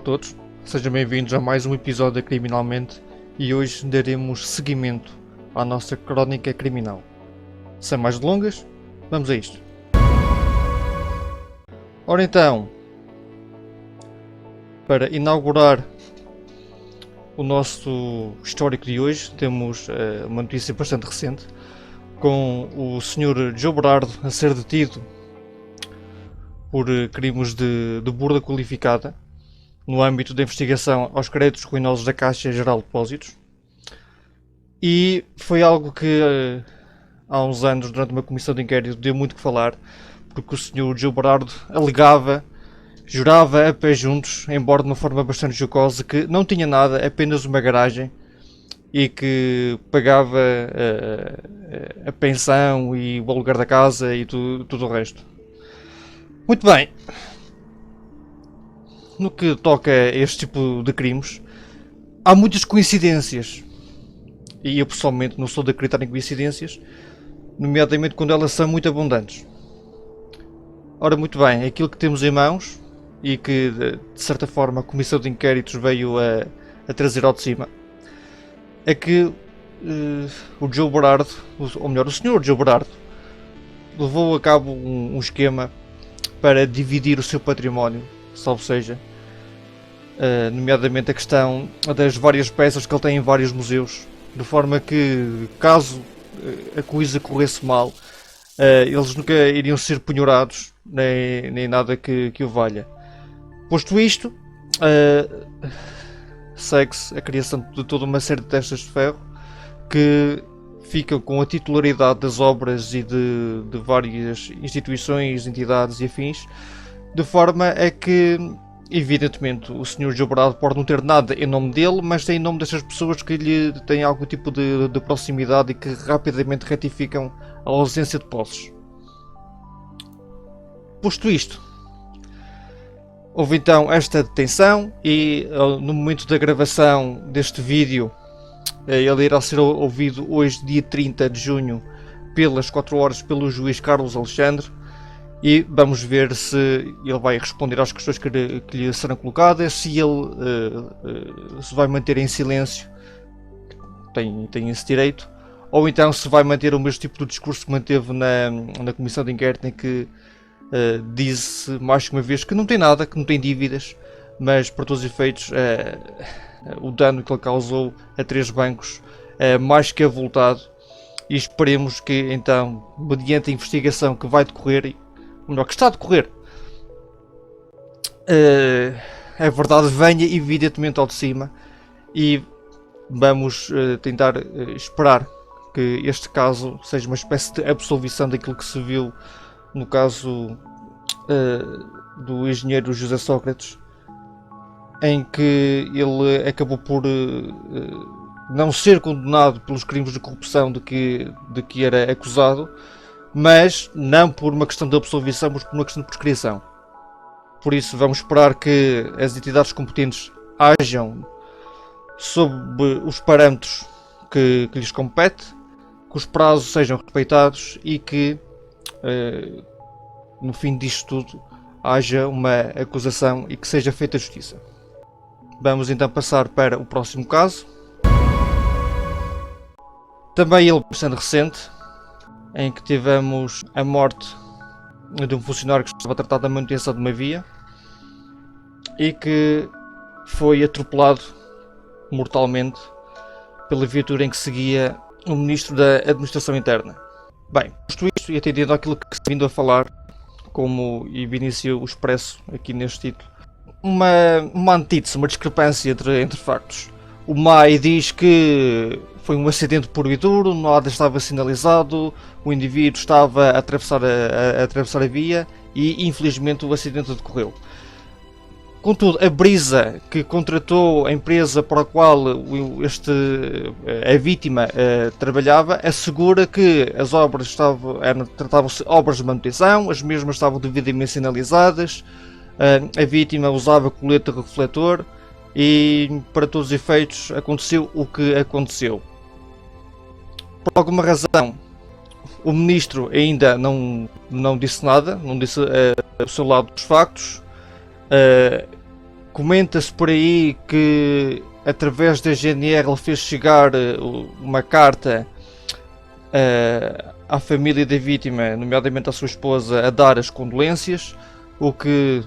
a todos, sejam bem-vindos a mais um episódio da Criminalmente e hoje daremos seguimento à nossa crónica criminal. Sem mais delongas, vamos a isto. Ora então, para inaugurar o nosso histórico de hoje, temos uma notícia bastante recente, com o Sr. Joe Berardo a ser detido por crimes de burla qualificada no âmbito da investigação aos créditos ruinosos da Caixa Geral de Depósitos. E foi algo que há uns anos, durante uma comissão de inquérito, deu muito que falar, porque o Sr. Joe Berardo alegava, jurava a pé juntos, embora de uma forma bastante jocosa, que não tinha nada, apenas uma garagem, e que pagava a pensão e o aluguer da casa e tudo o resto. Muito bem. No que toca a este tipo de crimes, há muitas coincidências. E eu pessoalmente não sou de acreditar em coincidências, nomeadamente quando elas são muito abundantes. Ora, muito bem, aquilo que temos em mãos, e que de certa forma a Comissão de Inquéritos veio a trazer ao de cima, é que o Joe Berardo, ou melhor, o Sr. Joe Berardo, levou a cabo um esquema para dividir o seu património, salvo seja, nomeadamente a questão das várias peças que ele tem em vários museus, de forma que, caso a coisa corresse mal, eles nunca iriam ser penhorados, nem nada que o valha. Posto isto, segue-se a criação de toda uma série de testas de ferro que ficam com a titularidade das obras e de várias instituições, entidades e afins, de forma a que, evidentemente, o Sr. Joe Berardo pode não ter nada em nome dele, mas tem em nome dessas pessoas que lhe têm algum tipo de proximidade e que rapidamente retificam a ausência de posses. Posto isto, houve então esta detenção e no momento da gravação deste vídeo, ele irá ser ouvido hoje, dia 30 de junho, pelas 4 horas, pelo juiz Carlos Alexandre, e vamos ver se ele vai responder às questões que lhe serão colocadas, se ele se vai manter em silêncio, tem esse direito, ou então se vai manter o mesmo tipo de discurso que manteve na Comissão de Inquérito, em que disse mais que uma vez que não tem nada, que não tem dívidas, mas por todos os efeitos o dano que ele causou a 3 bancos é mais que avultado, e esperemos que então, mediante a investigação que vai decorrer, ou melhor, que está a decorrer, a verdade venha evidentemente ao de cima, e vamos tentar esperar que este caso seja uma espécie de absolvição daquilo que se viu no caso do engenheiro José Sócrates, em que ele acabou por não ser condenado pelos crimes de corrupção de que era acusado, mas não por uma questão de absolvição, mas por uma questão de prescrição. Por isso vamos esperar que as entidades competentes ajam sob os parâmetros que lhes compete, que os prazos sejam respeitados e que no fim disto tudo haja uma acusação e que seja feita justiça. Vamos então passar para o próximo caso. Também ele bastante recente, em que tivemos a morte de um funcionário que estava a tratar da manutenção de uma via e que foi atropelado mortalmente pela viatura em que seguia o Ministro da Administração Interna. Bem, posto isto e atendendo àquilo que se vindo a falar, como evidencia o Expresso aqui neste título, uma antítese, uma discrepância entre factos. O MAI diz que foi um acidente puro e duro, nada estava sinalizado, o indivíduo estava a atravessar a via e infelizmente o acidente decorreu. Contudo, a Brisa, que contratou a empresa para a qual a vítima trabalhava, assegura que as obras tratavam-se de obras de manutenção, as mesmas estavam devidamente sinalizadas, a vítima usava colete refletor e, para todos os efeitos, aconteceu o que aconteceu. Por alguma razão, o ministro ainda não disse nada, não disse o seu lado dos factos. Comenta-se por aí que através da GNR ele fez chegar uma carta à família da vítima, nomeadamente à sua esposa, a dar as condolências, o que,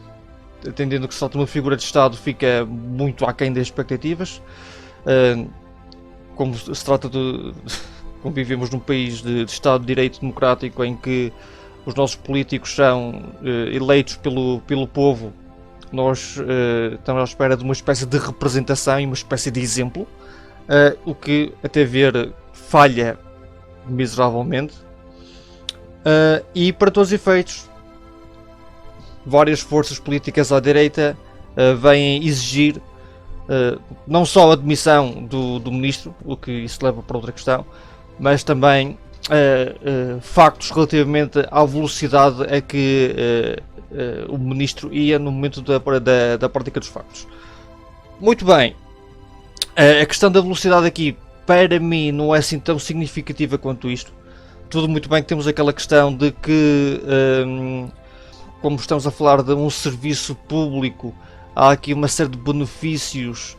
atendendo que se trata de uma figura de Estado, fica muito aquém das expectativas. Como se trata de... como vivemos num país de Estado de Direito democrático em que os nossos políticos são eleitos pelo povo, nós estamos à espera de uma espécie de representação e uma espécie de exemplo, o que, até ver, falha miseravelmente. E para todos os efeitos, várias forças políticas à direita vêm exigir não só a demissão do ministro, o que isso leva para outra questão, mas também factos relativamente à velocidade a que o ministro ia no momento da prática dos factos. Muito bem, a questão da velocidade aqui para mim não é assim tão significativa quanto isto. Tudo muito bem que temos aquela questão de que, como estamos a falar de um serviço público, há aqui uma série de benefícios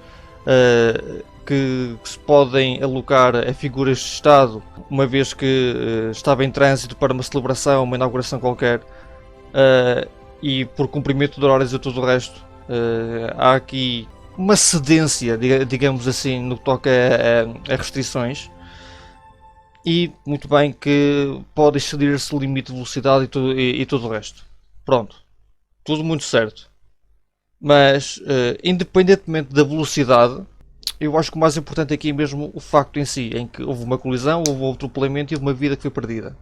que se podem alocar a figuras de Estado, uma vez que estava em trânsito para uma celebração, uma inauguração qualquer, e por cumprimento de horários e tudo o resto, há aqui uma cedência, digamos assim, no que toca a restrições. E muito bem que pode exceder-se o limite de velocidade e tudo o resto. Pronto, tudo muito certo. Mas, independentemente da velocidade, eu acho que o mais importante aqui é mesmo o facto em si, em que houve uma colisão, houve um atropelamento e houve uma vida que foi perdida.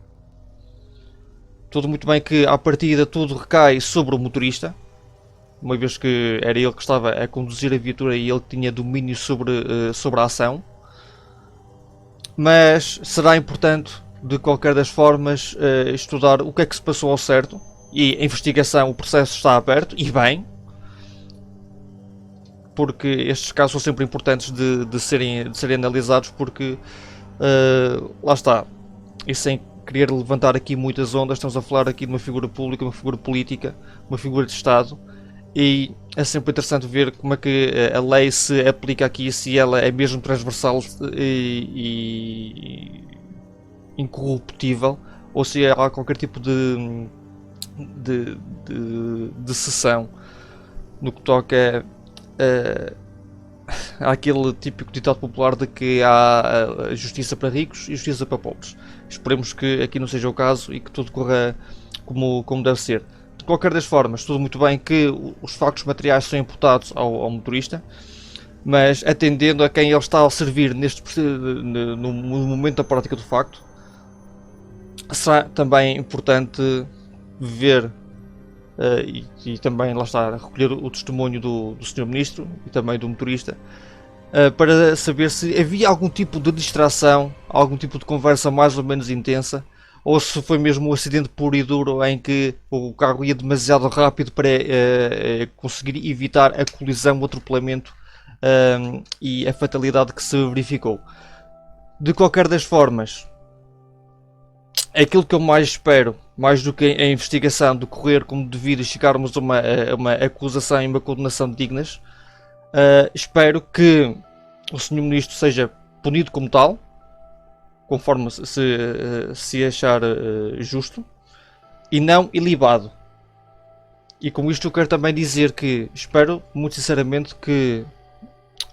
Tudo muito bem que, à partida, tudo recai sobre o motorista, uma vez que era ele que estava a conduzir a viatura e ele tinha domínio sobre a ação. Mas será importante, de qualquer das formas, estudar o que é que se passou ao certo. E a investigação, o processo está aberto, e bem, porque estes casos são sempre importantes de serem analisados, porque lá está, e sem querer levantar aqui muitas ondas, estamos a falar aqui de uma figura pública, uma figura política, uma figura de Estado, e é sempre interessante ver como é que a lei se aplica aqui, se ela é mesmo transversal e incorruptível, ou se há qualquer tipo de exceção no que toca àquele típico ditado popular de que há justiça para ricos e justiça para pobres. Esperemos que aqui não seja o caso e que tudo corra como deve ser. De qualquer das formas, tudo muito bem que os factos materiais são imputados ao motorista, mas atendendo a quem ele está a servir no momento da prática do facto, será também importante ver e também, lá está, recolher o testemunho do Sr. Ministro e também do motorista, para saber se havia algum tipo de distração, algum tipo de conversa mais ou menos intensa, ou se foi mesmo um acidente puro e duro em que o carro ia demasiado rápido para conseguir evitar a colisão, o atropelamento e a fatalidade que se verificou. De qualquer das formas, aquilo que eu mais espero, mais do que a investigação decorrer como devido e chegarmos a uma acusação e uma condenação dignas, espero que o Sr. Ministro seja punido como tal, conforme se achar justo, e não ilibado. E com isto eu quero também dizer que espero, muito sinceramente, que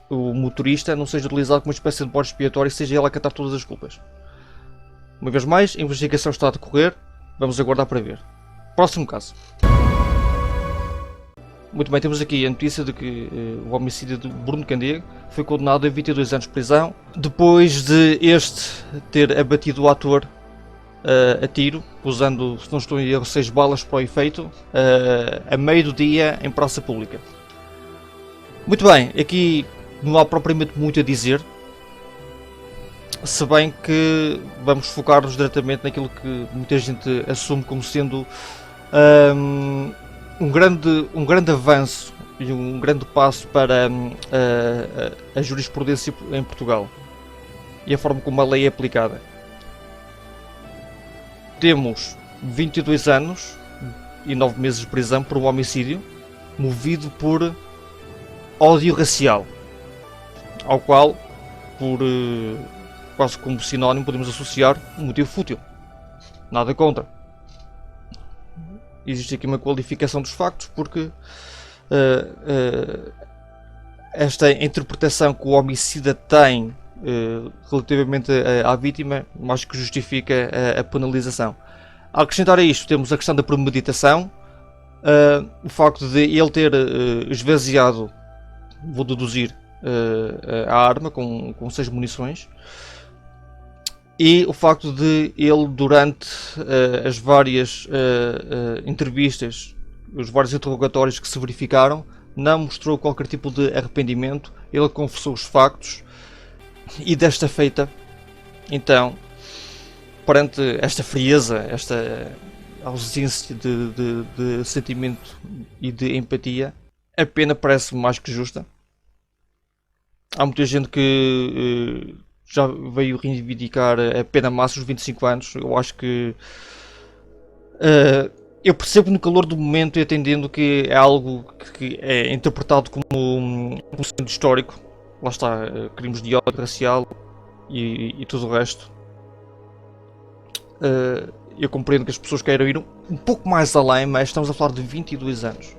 o motorista não seja utilizado como uma espécie de bode expiatório e seja ele a catar todas as culpas. Uma vez mais, a investigação está a decorrer, vamos aguardar para ver. Próximo caso. Muito bem, temos aqui a notícia de que o homicídio de Bruno Candego foi condenado a 22 anos de prisão, depois de este ter abatido o ator a tiro, usando, se não estou em erro, 6 balas para o efeito, a meio do dia em praça pública. Muito bem, aqui não há propriamente muito a dizer, se bem que vamos focar-nos diretamente naquilo que muita gente assume como sendo um grande avanço e um grande passo para a jurisprudência em Portugal e a forma como a lei é aplicada. Temos 22 anos e 9 meses de prisão por um homicídio movido por ódio racial, ao qual, quase como sinónimo, podemos associar um motivo fútil. Nada contra. Existe aqui uma qualificação dos factos, porque esta interpretação que o homicida tem relativamente à vítima, mais que justifica a penalização. A acrescentar a isto, temos a questão da premeditação, o facto de ele ter esvaziado, vou deduzir, a arma com 6 munições, e o facto de ele, durante as várias entrevistas, os vários interrogatórios que se verificaram, não mostrou qualquer tipo de arrependimento. Ele confessou os factos, e desta feita, então, perante esta frieza, esta ausência de sentimento e de empatia, a pena parece mais que justa. Há muita gente que já veio reivindicar a pena máxima, os 25 anos. Eu acho que eu percebo no calor do momento, e atendendo que é algo que é interpretado como um sendo histórico. Lá está, crimes de ódio racial e tudo o resto. Eu compreendo que as pessoas queiram ir um pouco mais além, mas estamos a falar de 22 anos.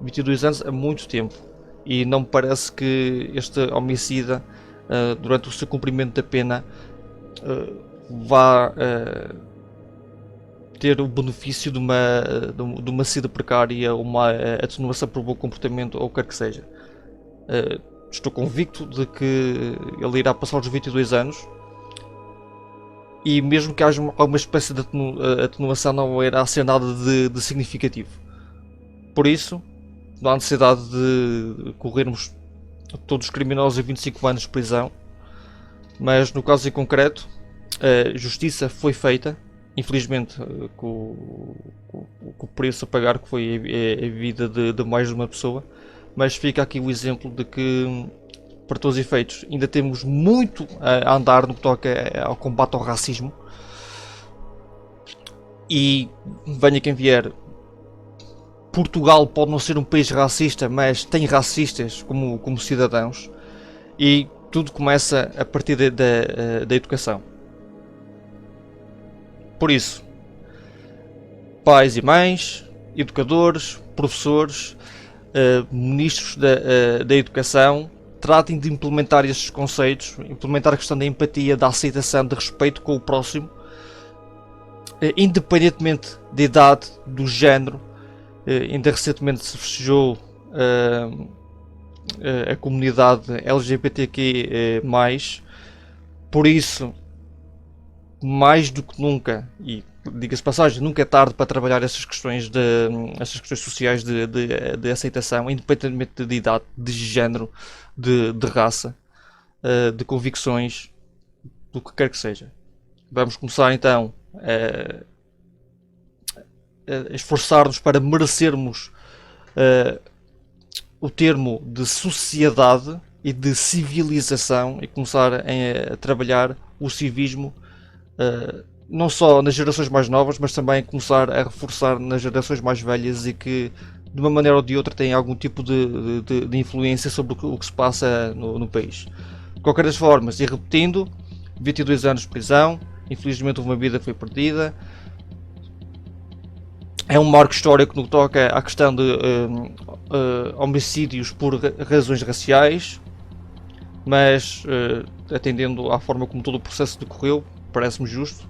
22 anos é muito tempo. E não me parece que este homicida, durante o seu cumprimento da pena, vá ter o benefício de uma saída precária, uma atenuação por bom comportamento, ou o que quer que seja. Estou convicto de que ele irá passar os 22 anos, e mesmo que haja alguma espécie de atenuação, não irá ser nada de significativo. Por isso, não há necessidade de corrermos todos os criminosos a 25 anos de prisão, mas no caso em concreto, a justiça foi feita, infelizmente com o preço a pagar, que foi a vida de mais de uma pessoa. Mas fica aqui o exemplo de que, para todos os efeitos, ainda temos muito a andar no que toca ao combate ao racismo. E venha quem vier, Portugal pode não ser um país racista, mas tem racistas como cidadãos. E tudo começa a partir da educação. Por isso, pais e mães, educadores, professores, ministros da educação, tratem de implementar estes conceitos, implementar a questão da empatia, da aceitação, de respeito com o próximo, independentemente da idade, do género. Ainda recentemente se festejou a comunidade LGBTQ+, por isso, mais do que nunca, e diga-se de passagem, nunca é tarde para trabalhar essas questões sociais de aceitação, independentemente de idade, de género, de raça, de convicções, do que quer que seja. Vamos começar então a esforçar-nos para merecermos o termo de sociedade e de civilização, e começar a trabalhar o civismo, não só nas gerações mais novas, mas também começar a reforçar nas gerações mais velhas, e que de uma maneira ou de outra têm algum tipo de influência sobre o que se passa no país. De qualquer das formas, e repetindo, 22 anos de prisão, infelizmente uma vida foi perdida. É um marco histórico no que toca à questão de homicídios por razões raciais, mas atendendo à forma como todo o processo decorreu, parece-me justo.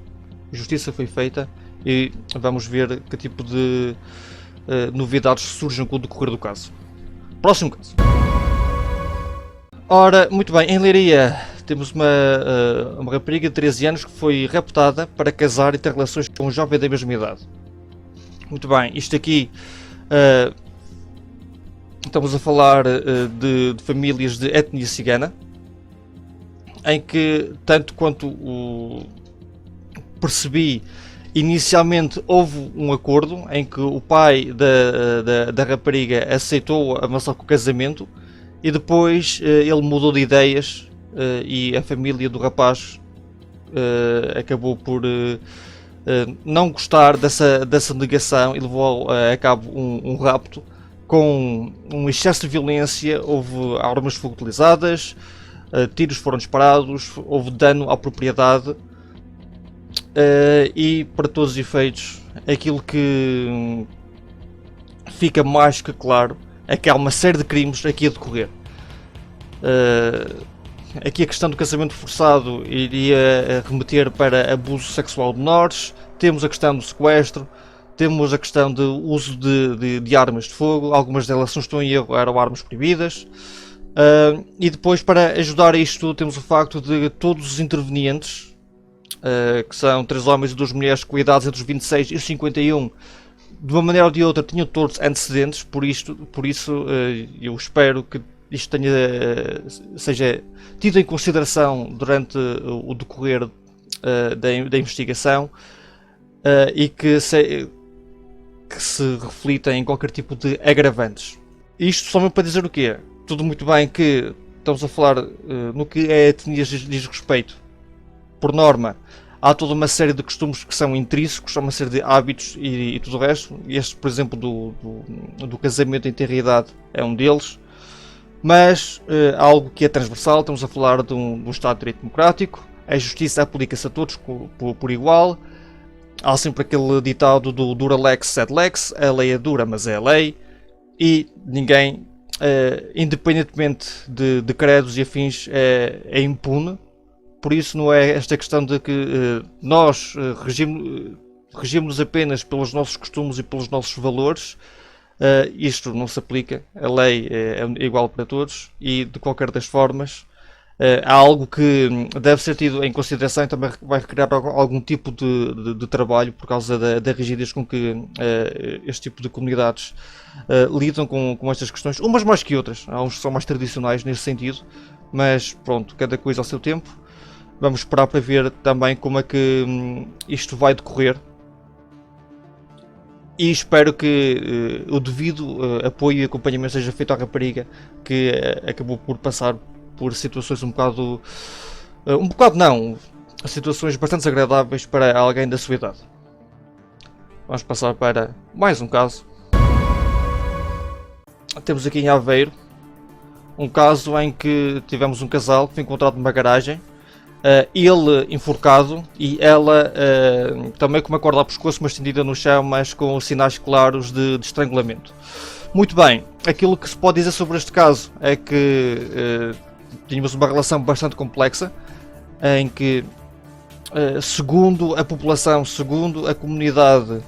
Justiça foi feita, e vamos ver que tipo de novidades surgem com o decorrer do caso. Próximo caso. Ora, muito bem, em Leiria temos uma rapariga de 13 anos que foi raptada para casar e ter relações com um jovem da mesma idade. Muito bem, isto aqui estamos a falar de famílias de etnia cigana, em que, tanto quanto percebi, inicialmente houve um acordo em que o pai da rapariga aceitou avançar com o casamento, e depois ele mudou de ideias, e a família do rapaz acabou por não gostar dessa negação, e levou a cabo um rapto com um excesso de violência, houve armas de fogo utilizadas, tiros foram disparados, houve dano à propriedade e, para todos os efeitos, aquilo que fica mais que claro é que há uma série de crimes aqui a decorrer. Aqui a questão do casamento forçado iria remeter para abuso sexual de menores, temos a questão do sequestro, temos a questão do uso de armas de fogo, algumas delas, se não estou em erro, eram armas proibidas. E depois, para ajudar a isto, temos o facto de todos os intervenientes, que são 3 homens e 2 mulheres com idades entre os 26 e os 51, de uma maneira ou de outra tinham todos antecedentes, por isso eu espero que isto seja tido em consideração durante o decorrer da investigação e que se reflita em qualquer tipo de agravantes. Isto só mesmo para dizer o quê? Tudo muito bem que estamos a falar no que é etnias diz respeito. Por norma, há toda uma série de costumes que são intrínsecos, há uma série de hábitos e tudo o resto. Este, por exemplo, do casamento em tenra idade é um deles. Mas algo que é transversal, estamos a falar de um Estado de Direito Democrático, a justiça aplica-se a todos por igual, há sempre aquele ditado do dura lex sed lex, a lei é dura mas é a lei, e ninguém, independentemente de credos e afins, é impune, por isso não é esta questão de que nós regimos apenas pelos nossos costumes e pelos nossos valores. Isto não se aplica, a lei é igual para todos e de qualquer das formas há algo que deve ser tido em consideração e também vai criar algum tipo de trabalho por causa da rigidez com que este tipo de comunidades lidam com estas questões, umas mais que outras, há uns que são mais tradicionais nesse sentido, mas pronto, cada coisa ao seu tempo. Vamos esperar para ver também como é que isto vai decorrer. E espero que o devido apoio e acompanhamento seja feito à rapariga que acabou por passar por situações um bocado não, situações bastante desagradáveis para alguém da sua idade. Vamos passar para mais um caso. Temos aqui em Aveiro um caso em que tivemos um casal que foi encontrado numa garagem. Ele enforcado e ela também com uma corda ao pescoço, mas estendida no chão, mas com sinais claros de estrangulamento. Muito bem, aquilo que se pode dizer sobre este caso é que tínhamos uma relação bastante complexa, em que, segundo a população, segundo a comunidade,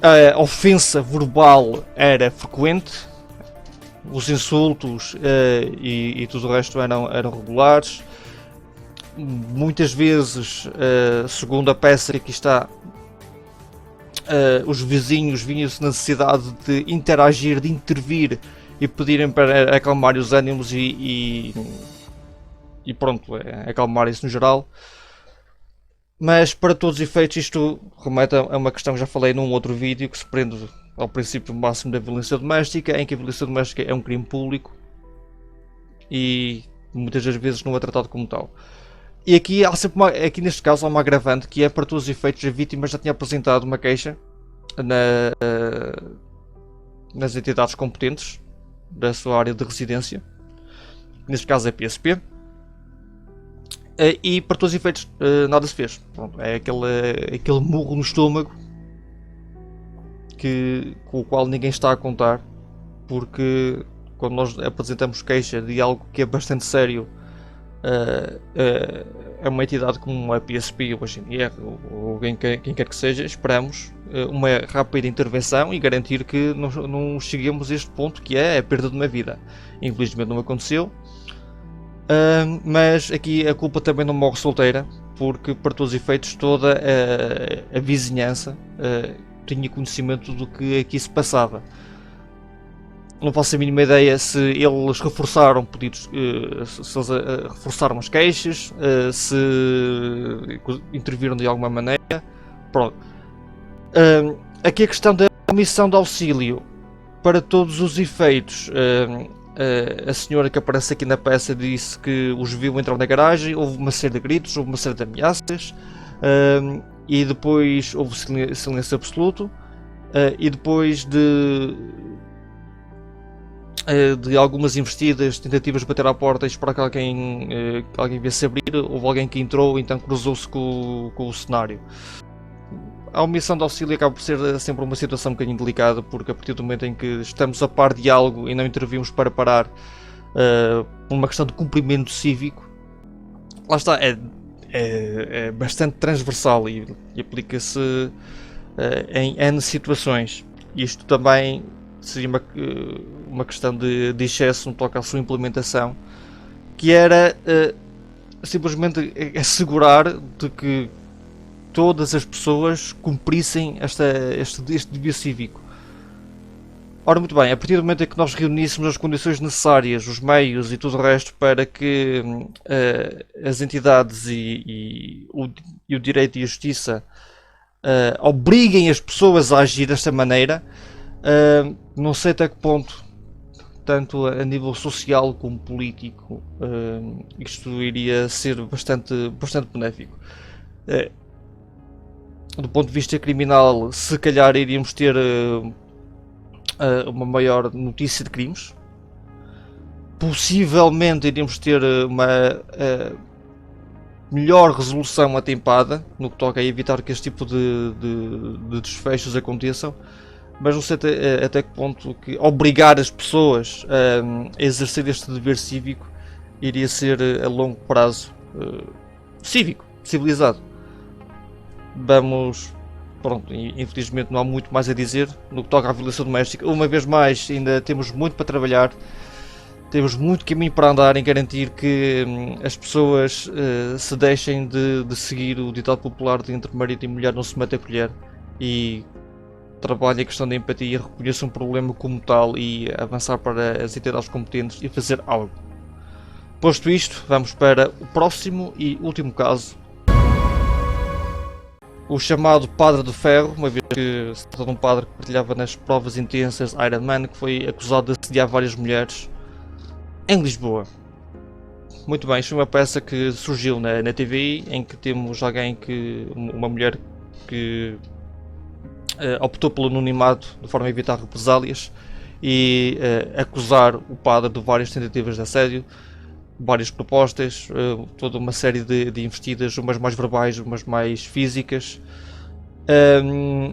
a ofensa verbal era frequente. Os insultos e tudo o resto eram regulares. Muitas vezes, segundo a peça que aqui está, os vizinhos vinham-se na necessidade de interagir, de intervir e pedirem para acalmar os ânimos e pronto, acalmarem-se no geral. Mas para todos os efeitos isto remete a uma questão que já falei num outro vídeo, que se prende ao princípio máximo da violência doméstica, em que a violência doméstica é um crime público e muitas das vezes não é tratado como tal. E aqui há sempre aqui neste caso há uma agravante, que é, para todos os efeitos, a vítima já tinha apresentado uma queixa nas entidades competentes da sua área de residência, neste caso é a PSP, e para todos os efeitos nada se fez. Pronto, é aquele murro no estômago com o qual ninguém está a contar, porque quando nós apresentamos queixa de algo que é bastante sério a uma entidade como a PSP ou a GNR ou quem quer que seja, esperamos uma rápida intervenção e garantir que não cheguemos a este ponto, que é a perda de uma vida. Infelizmente não aconteceu, mas aqui a culpa também não morre solteira, porque para todos os efeitos toda a vizinhança tinha conhecimento do que aqui se passava. Não faço a mínima ideia se eles reforçaram pedidos, se eles reforçaram as queixas, se interviram de alguma maneira. Pronto. Aqui a questão da omissão de auxílio, para todos os efeitos, a senhora que aparece aqui na peça disse que os viu entrar na garagem, houve uma série de gritos, houve uma série de ameaças, e depois houve silêncio absoluto. e depois de algumas investidas, tentativas de bater à porta e esperar que alguém viesse abrir, houve alguém que entrou, então cruzou-se com o cenário. A omissão de auxílio acaba por ser sempre uma situação um bocadinho delicada, porque a partir do momento em que estamos a par de algo e não intervimos para parar, por uma questão de cumprimento cívico, lá está, é bastante transversal e aplica-se em N situações. Isto também seria uma questão de excesso no que toca à sua implementação, que era simplesmente assegurar de que todas as pessoas cumprissem este dever cívico. Ora, muito bem, a partir do momento em que nós reuníssemos as condições necessárias, os meios e tudo o resto para que as entidades e o direito e a justiça obriguem as pessoas a agir desta maneira, não sei até que ponto, tanto a nível social como político, isto iria ser bastante benéfico. Do ponto de vista criminal, se calhar iríamos ter uma maior notícia de crimes. Possivelmente iríamos ter uma melhor resolução atempada no que toca a evitar que este tipo de desfechos aconteçam. Mas não sei até que ponto que obrigar as pessoas a exercer este dever cívico iria ser a longo prazo cívico, civilizado. Pronto, infelizmente não há muito mais a dizer no que toca à violência doméstica. Uma vez mais, ainda temos muito para trabalhar, temos muito caminho para andar em garantir que as pessoas se deixem de seguir o ditado popular de entre marido e mulher não se mete a colher, e trabalhem a questão da empatia, reconheçam um problema como tal e avançar para as entidades competentes e fazer algo. Posto isto, vamos para o próximo e último caso. O chamado Padre de Ferro, uma vez que se trata de um padre que partilhava nas provas intensas Iron Man, que foi acusado de assediar várias mulheres em Lisboa. Muito bem, isto é uma peça que surgiu na TVI, em que temos uma mulher que optou pelo anonimato de forma a evitar represálias e acusar o padre de várias tentativas de assédio, várias propostas, toda uma série de investidas, umas mais verbais, umas mais físicas,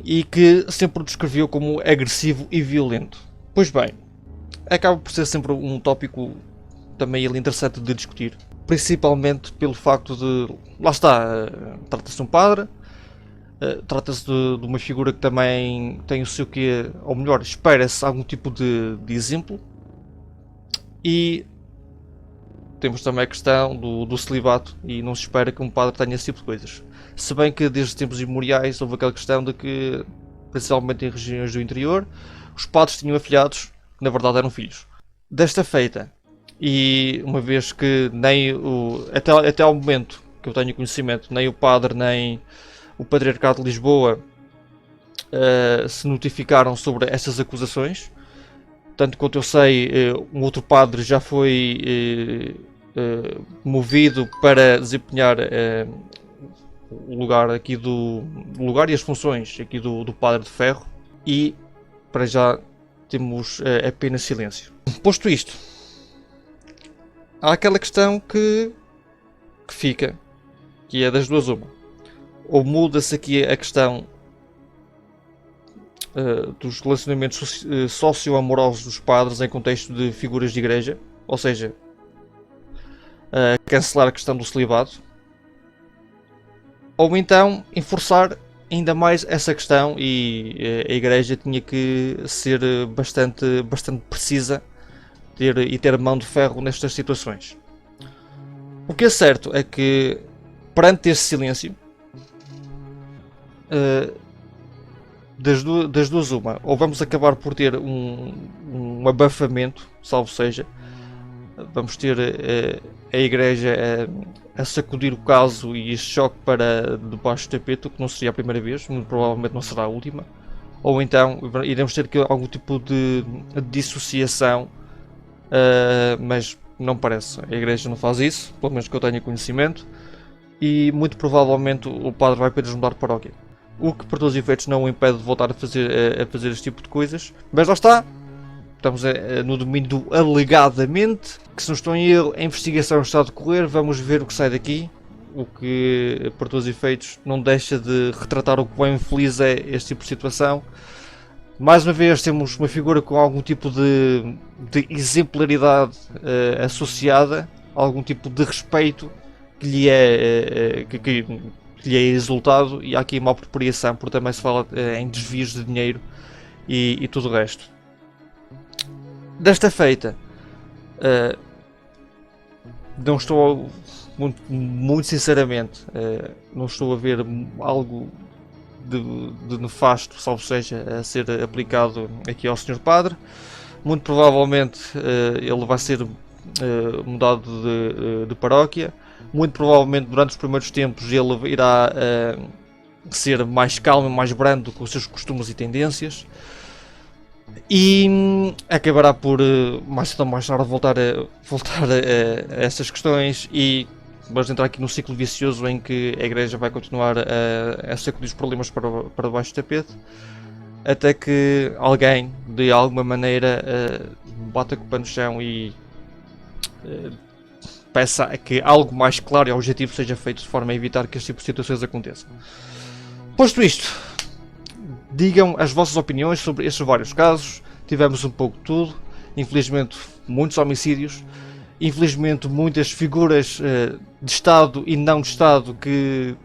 e que sempre o descreveu como agressivo e violento. Pois bem, acaba por ser sempre um tópico também ele interessante de discutir, principalmente pelo facto de, lá está, trata-se de um padre, trata-se de uma figura que também tem o seu quê, ou melhor, espera-se algum tipo de exemplo, e temos também a questão do celibato, e não se espera que um padre tenha esse tipo de coisas. Se bem que desde tempos imemoriais houve aquela questão de que, principalmente em regiões do interior, os padres tinham afilhados que na verdade eram filhos. Desta feita, e uma vez que nem até ao momento que eu tenho conhecimento, nem o padre nem o Patriarcado de Lisboa se notificaram sobre essas acusações. Tanto quanto eu sei, um outro padre já foi movido para desempenhar o lugar aqui do lugar e as funções aqui do Padre de Ferro, e para já temos apenas silêncio. Posto isto, há aquela questão que fica, que é das duas uma. Ou muda-se aqui a questão dos relacionamentos socio-amorosos dos padres em contexto de figuras de igreja, ou seja, cancelar a questão do celibato, ou então enforçar ainda mais essa questão, e a igreja tinha que ser bastante precisa e ter mão de ferro nestas situações. O que é certo é que, perante este silêncio, das duas uma, ou vamos acabar por ter um abafamento, salvo seja, vamos ter a igreja a sacudir o caso e este choque para debaixo do tapete, o que não seria a primeira vez, muito provavelmente não será a última, ou então iremos ter algum tipo de dissociação, mas não parece, a igreja não faz isso, pelo menos que eu tenha conhecimento, e muito provavelmente o padre vai apenas mudar de paróquia. o que por todos os efeitos não o impede de voltar a fazer este tipo de coisas. Mas lá está, estamos no domínio do alegadamente, que se não estou em erro, a investigação está a decorrer, vamos ver o que sai daqui. O que, por todos os efeitos, não deixa de retratar o quão infeliz é este tipo de situação. Mais uma vez temos uma figura com algum tipo de exemplaridade associada, algum tipo de respeito que lhe é, que lhe é exaltado, e há aqui uma apropriação, porque também se fala em desvios de dinheiro e tudo o resto. Desta feita, não estou, muito sinceramente, não estou a ver algo de nefasto, salvo seja, a ser aplicado aqui ao Sr. Padre. Muito provavelmente ele vai ser mudado de paróquia. Muito provavelmente durante os primeiros tempos ele irá ser mais calmo, mais brando com os seus costumes e tendências. E acabará por mais cedo ou mais tarde voltar a essas questões, e vamos entrar aqui num ciclo vicioso em que a Igreja vai continuar a sacudir os problemas para baixo do tapete, até que alguém, de alguma maneira, bata com o pé no chão e peça que algo mais claro e objetivo seja feito de forma a evitar que este tipo de situações aconteçam. Posto isto, digam as vossas opiniões sobre estes vários casos. Tivemos um pouco de tudo. Infelizmente, muitos homicídios. Infelizmente, muitas figuras de Estado e não de Estado que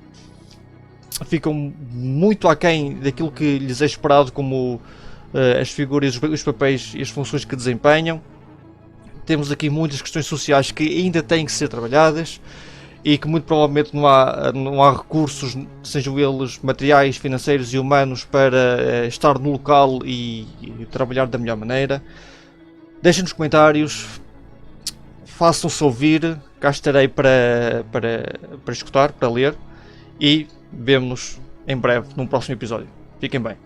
ficam muito aquém daquilo que lhes é esperado, como as figuras, os papéis e as funções que desempenham. Temos aqui muitas questões sociais que ainda têm que ser trabalhadas, e que muito provavelmente não há recursos, sejam eles materiais, financeiros e humanos, para estar no local e trabalhar da melhor maneira. Deixem nos comentários, façam-se ouvir, cá estarei para escutar, para ler, e vemo-nos em breve num próximo episódio. Fiquem bem.